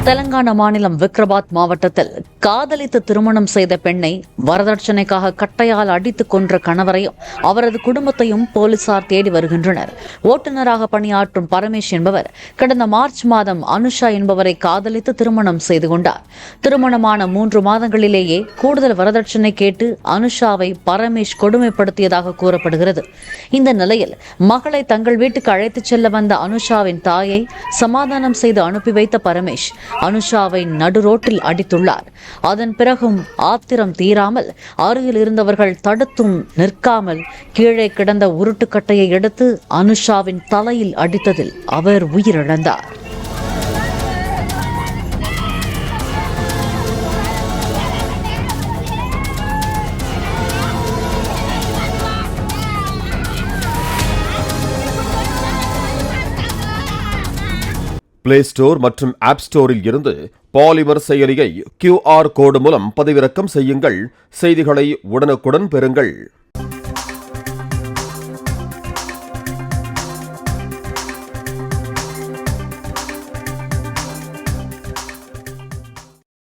தெலங்கானா மாநிலம் விக்ரபாத் மாவட்டத்தில் காதலித்து திருமணம் செய்த பெண்ணை வரதட்சணைக்காக கட்டையால் அடித்துக் கொன்ற கணவரையும் அவரது குடும்பத்தையும் போலீசார் தேடி வருகின்றனர். ஓட்டுநராக பணியாற்றும் பரமேஷ் என்பவர் கடந்த மார்ச் மாதம் அனுஷா என்பவரை காதலித்து திருமணம் செய்து கொண்டார். திருமணமான 3 மாதங்களிலேயே கூடுதல் வரதட்சணை கேட்டு அனுஷாவை பரமேஷ் கொடுமைப்படுத்தியதாக கூறப்படுகிறது. இந்த நிலையில் மகளை தங்கள் வீட்டுக்கு அழைத்துச் செல்ல வந்த அனுஷாவின் தாயை சமாதானம் செய்து அனுப்பி வைத்த பரமேஷ் அனுஷாவை நடு ரோட்டில் அடித்துள்ளார். அதன் பிறகும் ஆத்திரம் தீராமல் அருகில் இருந்தவர்கள் தடுத்தும் நிற்காமல் கீழே கிடந்த உருட்டுக்கட்டையை எடுத்து அனுஷாவின் தலையில் அடித்ததில் அவர் உயிரிழந்தார். பிளே ஸ்டோர் மற்றும் ஆப் ஸ்டோரில் இருந்து பாலிமர் செயலியை QR கோடு மூலம் பதிவிறக்கம் செய்யுங்கள். செய்திகளை உடனுக்குடன் பெறுங்கள்.